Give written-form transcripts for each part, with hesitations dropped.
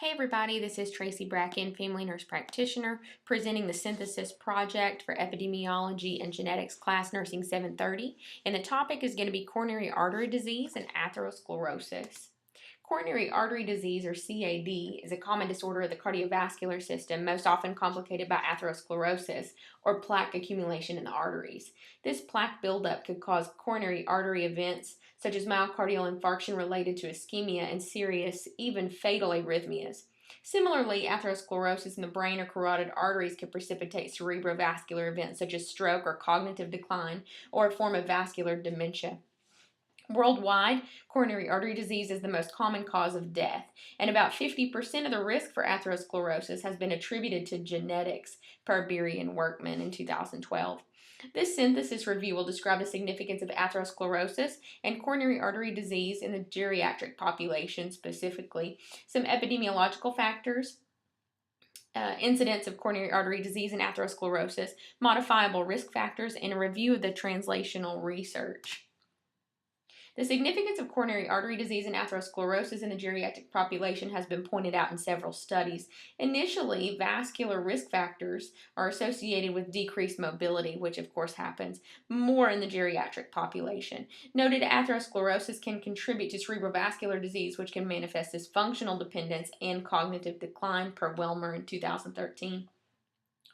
Hey everybody, this is Tracy Bracken, family nurse practitioner, presenting the synthesis project for Epidemiology and Genetics Class Nursing 730, and the topic is going to be coronary artery disease and atherosclerosis. Coronary artery disease, or CAD, is a common disorder of the cardiovascular system, most often complicated by atherosclerosis, or plaque accumulation in the arteries. This plaque buildup could cause coronary artery events such as myocardial infarction related to ischemia and serious, even fatal arrhythmias. Similarly, atherosclerosis in the brain or carotid arteries could precipitate cerebrovascular events such as stroke or cognitive decline, or a form of vascular dementia. Worldwide, coronary artery disease is the most common cause of death, and about 50% of the risk for atherosclerosis has been attributed to genetics, per Beery and Workman in 2012. This synthesis review will describe the significance of atherosclerosis and coronary artery disease in the geriatric population specifically, some epidemiological factors, incidence of coronary artery disease and atherosclerosis, modifiable risk factors, and a review of the translational research. The significance of coronary artery disease and atherosclerosis in the geriatric population has been pointed out in several studies. Initially, vascular risk factors are associated with decreased mobility, which of course happens more in the geriatric population. Noted atherosclerosis can contribute to cerebrovascular disease, which can manifest as functional dependence and cognitive decline, per Welmer in 2013.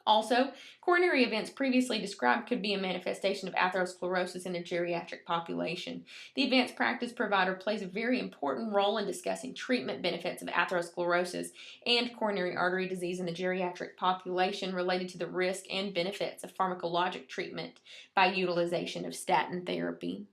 Also, coronary events previously described could be a manifestation of atherosclerosis in the geriatric population. The advanced practice provider plays a very important role in discussing treatment benefits of atherosclerosis and coronary artery disease in the geriatric population related to the risk and benefits of pharmacologic treatment by utilization of statin therapy.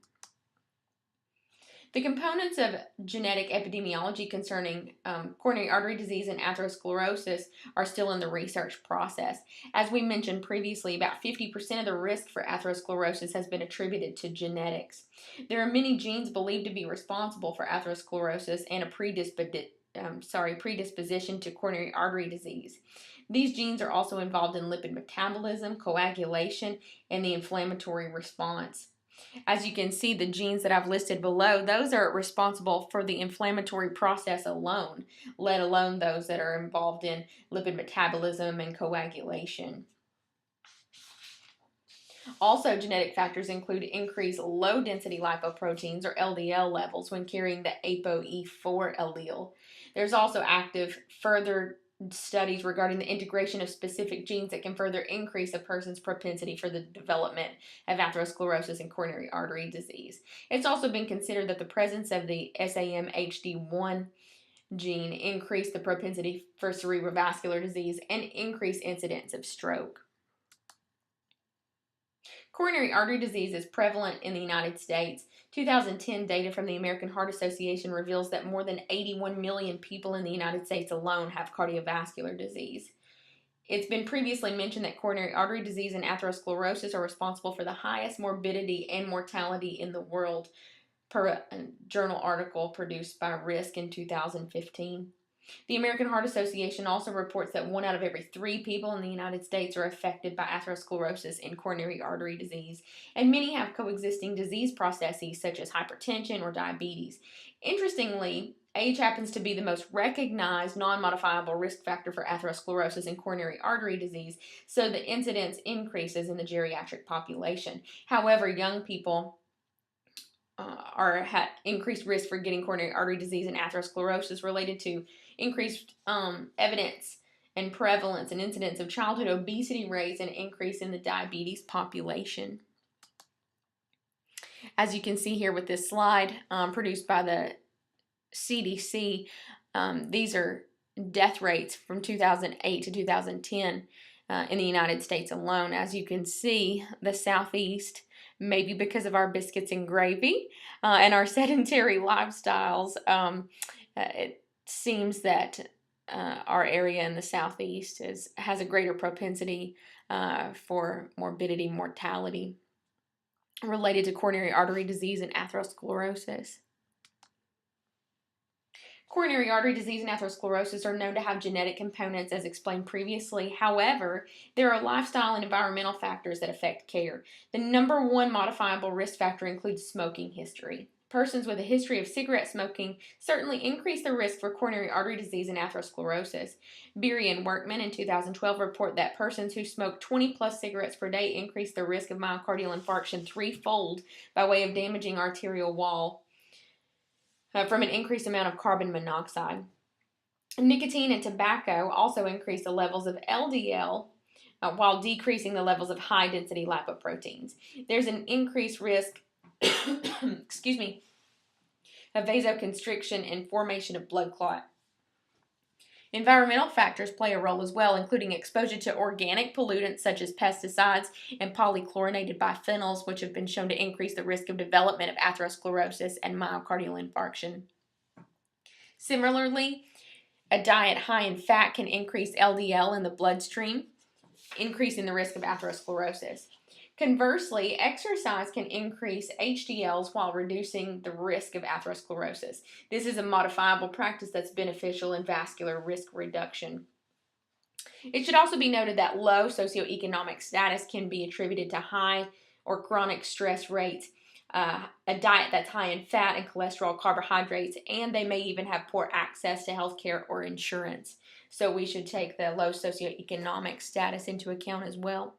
The components of genetic epidemiology concerning coronary artery disease and atherosclerosis are still in the research process. As we mentioned previously, about 50% of the risk for atherosclerosis has been attributed to genetics. There are many genes believed to be responsible for atherosclerosis and a predisposition to coronary artery disease. These genes are also involved in lipid metabolism, coagulation, and the inflammatory response. As you can see, the genes that I've listed below, those are responsible for the inflammatory process alone, let alone those that are involved in lipid metabolism and coagulation. Also, genetic factors include increased low-density lipoproteins, or LDL levels, when carrying the ApoE4 allele. There's also active further studies regarding the integration of specific genes that can further increase a person's propensity for the development of atherosclerosis and coronary artery disease. It's also been considered that the presence of the SAMHD1 gene increased the propensity for cerebrovascular disease and increased incidence of stroke. Coronary artery disease is prevalent in the United States. 2010 data from the American Heart Association reveals that more than 81 million people in the United States alone have cardiovascular disease. It's been previously mentioned that coronary artery disease and atherosclerosis are responsible for the highest morbidity and mortality in the world, per a journal article produced by Risk in 2015. The American Heart Association also reports that 1 out of every 3 people in the United States are affected by atherosclerosis and coronary artery disease, and many have coexisting disease processes such as hypertension or diabetes. Interestingly, age happens to be the most recognized non-modifiable risk factor for atherosclerosis and coronary artery disease, so the incidence increases in the geriatric population. However, young people are at increased risk for getting coronary artery disease and atherosclerosis related to increased evidence and prevalence and incidence of childhood obesity rates and increase in the diabetes population. As you can see here with this slide produced by the CDC, these are death rates from 2008 to 2010 in the United States alone. As you can see, the Southeast, maybe because of our biscuits and gravy and our sedentary lifestyles, it seems that our area in the Southeast has a greater propensity for morbidity, mortality related to coronary artery disease and atherosclerosis. Coronary artery disease and atherosclerosis are known to have genetic components as explained previously. However, there are lifestyle and environmental factors that affect care. The number 1 modifiable risk factor includes smoking history. persons with a history of cigarette smoking certainly increase the risk for coronary artery disease and atherosclerosis. Beery and Workman in 2012 report that persons who smoke 20 plus cigarettes per day increase the risk of myocardial infarction threefold by way of damaging arterial wall from an increased amount of carbon monoxide. Nicotine and tobacco also increase the levels of LDL while decreasing the levels of high-density lipoproteins. There's an increased risk excuse me, of vasoconstriction and formation of blood clot. Environmental factors play a role as well, including exposure to organic pollutants such as pesticides and polychlorinated biphenyls, which have been shown to increase the risk of development of atherosclerosis and myocardial infarction. Similarly, a diet high in fat can increase LDL in the bloodstream, increasing the risk of atherosclerosis. Conversely, exercise can increase HDLs while reducing the risk of atherosclerosis. This is a modifiable practice that's beneficial in vascular risk reduction. It should also be noted that low socioeconomic status can be attributed to high or chronic stress rates, a diet that's high in fat and cholesterol, carbohydrates, and they may even have poor access to health care or insurance. So we should take the low socioeconomic status into account as well.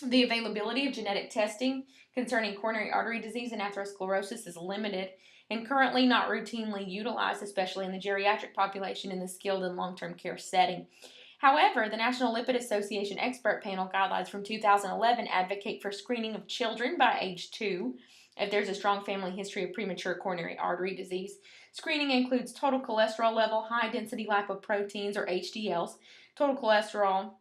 The availability of genetic testing concerning coronary artery disease and atherosclerosis is limited and currently not routinely utilized, especially in the geriatric population in the skilled and long-term care setting. However, the National Lipid Association Expert Panel guidelines from 2011 advocate for screening of children by age 2 if there's a strong family history of premature coronary artery disease. Screening includes total cholesterol level, high-density lipoproteins or HDLs, total cholesterol,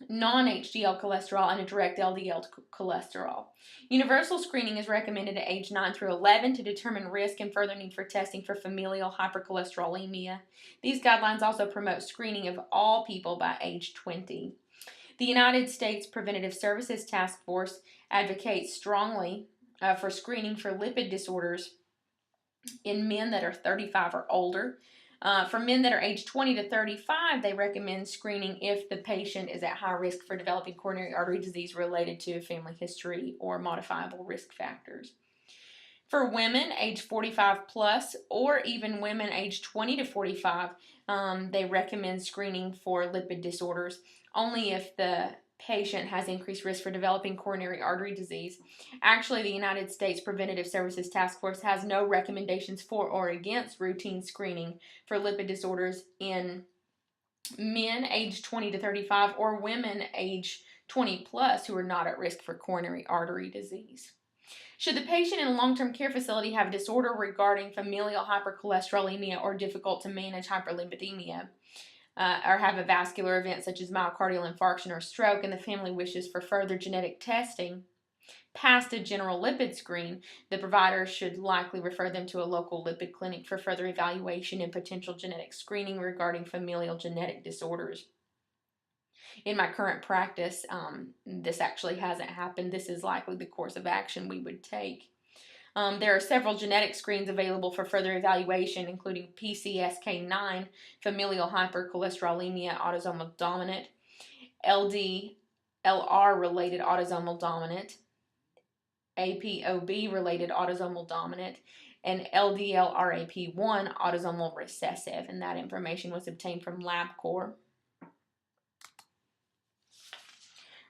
non-HDL cholesterol, and a direct LDL cholesterol. Universal screening is recommended at age 9 through 11 to determine risk and further need for testing for familial hypercholesterolemia. These guidelines also promote screening of all people by age 20. The United States Preventative Services Task Force advocates strongly for screening for lipid disorders in men that are 35 or older. For men that are age 20 to 35, they recommend screening if the patient is at high risk for developing coronary artery disease related to family history or modifiable risk factors. For women age 45 plus or even women age 20 to 45, they recommend screening for lipid disorders only if the patient has increased risk for developing coronary artery disease. Actually, the United States Preventative Services Task Force has no recommendations for or against routine screening for lipid disorders in men age 20 to 35 or women age 20 plus who are not at risk for coronary artery disease. Should the patient in a long-term care facility have a disorder regarding familial hypercholesterolemia or difficult to manage hyperlipidemia, or have a vascular event such as myocardial infarction or stroke, and the family wishes for further genetic testing past a general lipid screen, the provider should likely refer them to a local lipid clinic for further evaluation and potential genetic screening regarding familial genetic disorders. In my current practice, this actually hasn't happened. This is likely the course of action we would take. There are several genetic screens available for further evaluation, including PCSK9, familial hypercholesterolemia autosomal dominant, LDLR-related autosomal dominant, APOB-related autosomal dominant, and LDLRAP1 autosomal recessive, and that information was obtained from LabCorp.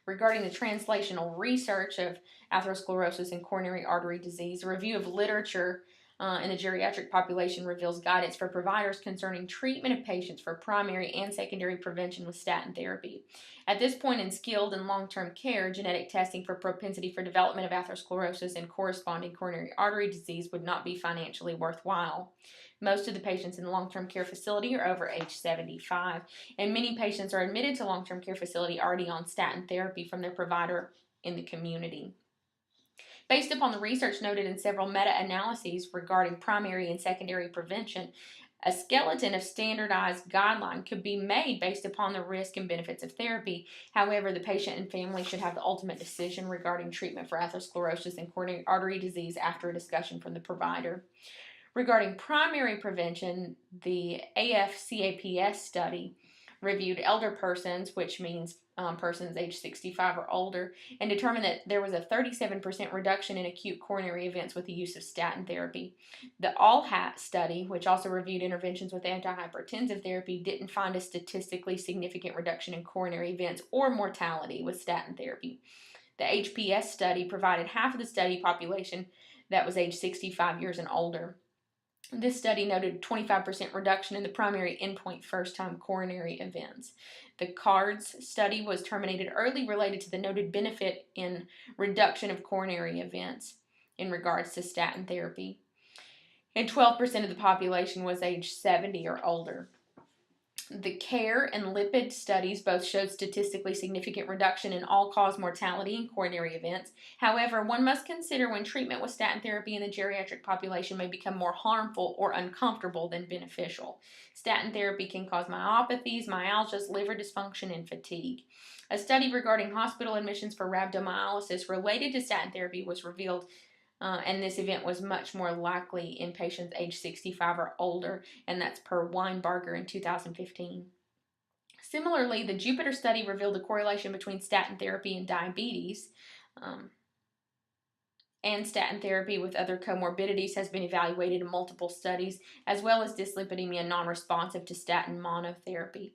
Regarding the translational research of atherosclerosis and coronary artery disease, a review of literature in the geriatric population reveals guidance for providers concerning treatment of patients for primary and secondary prevention with statin therapy. At this point in skilled and long-term care, genetic testing for propensity for development of atherosclerosis and corresponding coronary artery disease would not be financially worthwhile. Most of the patients in the long-term care facility are over age 75, and many patients are admitted to long-term care facility already on statin therapy from their provider in the community. Based upon the research noted in several meta-analyses regarding primary and secondary prevention, a skeleton of standardized guideline could be made based upon the risk and benefits of therapy. However, the patient and family should have the ultimate decision regarding treatment for atherosclerosis and coronary artery disease after a discussion from the provider. Regarding primary prevention, the AFCAPS study reviewed elder persons, which means persons age 65 or older, and determined that there was a 37% reduction in acute coronary events with the use of statin therapy. The ALL-HAT study, which also reviewed interventions with antihypertensive therapy, didn't find a statistically significant reduction in coronary events or mortality with statin therapy. The HPS study provided half of the study population that was age 65 years and older. This study noted 25% reduction in the primary endpoint first-time coronary events. The CARDS study was terminated early related to the noted benefit in reduction of coronary events in regards to statin therapy. And 12% of the population was age 70 or older. The CARE and lipid studies both showed statistically significant reduction in all-cause mortality and coronary events. However, one must consider when treatment with statin therapy in the geriatric population may become more harmful or uncomfortable than beneficial. Statin therapy can cause myopathies, myalgias, liver dysfunction, and fatigue. A study regarding hospital admissions for rhabdomyolysis related to statin therapy was revealed, and this event was much more likely in patients age 65 or older, and that's per Weinbarger in 2015. Similarly, the Jupiter study revealed a correlation between statin therapy and diabetes, and statin therapy with other comorbidities has been evaluated in multiple studies, as well as dyslipidemia non-responsive to statin monotherapy.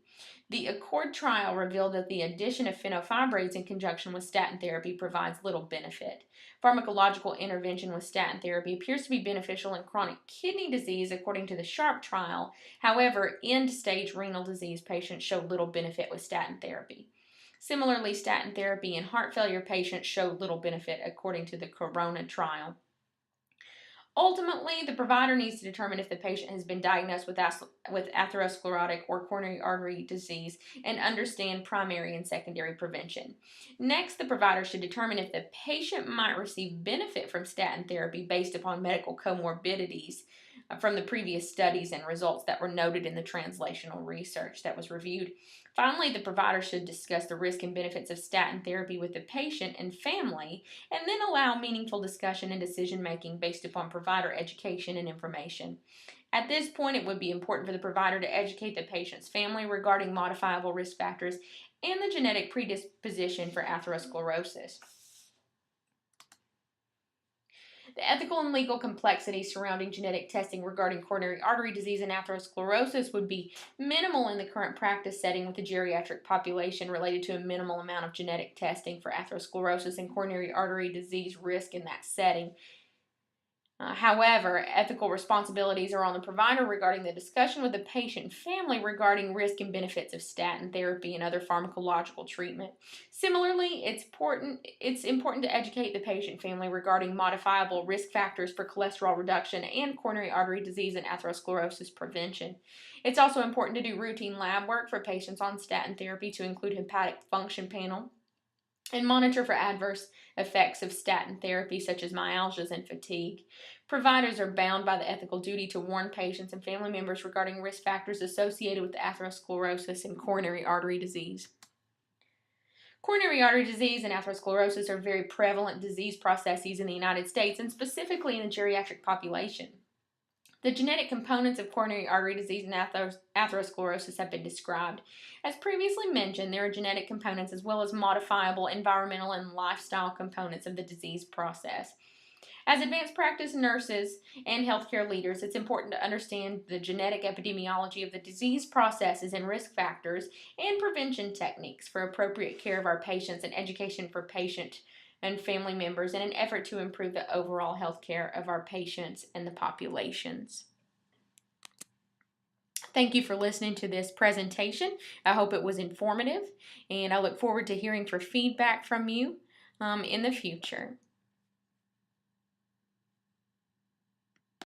The ACCORD trial revealed that the addition of fenofibrates in conjunction with statin therapy provides little benefit. Pharmacological intervention with statin therapy appears to be beneficial in chronic kidney disease according to the SHARP trial. However, end-stage renal disease patients showed little benefit with statin therapy. Similarly, statin therapy in heart failure patients showed little benefit according to the Corona trial. Ultimately, the provider needs to determine if the patient has been diagnosed with atherosclerotic or coronary artery disease and understand primary and secondary prevention. Next, the provider should determine if the patient might receive benefit from statin therapy based upon medical comorbidities from the previous studies and results that were noted in the translational research that was reviewed. Finally, the provider should discuss the risk and benefits of statin therapy with the patient and family, and then allow meaningful discussion and decision-making based upon provider education and information. At this point, it would be important for the provider to educate the patient's family regarding modifiable risk factors and the genetic predisposition for atherosclerosis. The ethical and legal complexities surrounding genetic testing regarding coronary artery disease and atherosclerosis would be minimal in the current practice setting with the geriatric population related to a minimal amount of genetic testing for atherosclerosis and coronary artery disease risk in that setting. However, ethical responsibilities are on the provider regarding the discussion with the patient and family regarding risk and benefits of statin therapy and other pharmacological treatment. Similarly, it's important to educate the patient and family regarding modifiable risk factors for cholesterol reduction and coronary artery disease and atherosclerosis prevention. It's also important to do routine lab work for patients on statin therapy to include hepatic function panel and monitor for adverse effects of statin therapy such as myalgias and fatigue. Providers are bound by the ethical duty to warn patients and family members regarding risk factors associated with atherosclerosis and coronary artery disease. Coronary artery disease and atherosclerosis are very prevalent disease processes in the United States and specifically in the geriatric population. The genetic components of coronary artery disease and atherosclerosis have been described. As previously mentioned, there are genetic components as well as modifiable environmental and lifestyle components of the disease process. As advanced practice nurses and healthcare leaders, it's important to understand the genetic epidemiology of the disease processes and risk factors and prevention techniques for appropriate care of our patients and education for patient and family members in an effort to improve the overall health care of our patients and the populations. Thank you for listening to this presentation. I hope it was informative, and I look forward to hearing for feedback from you in the future.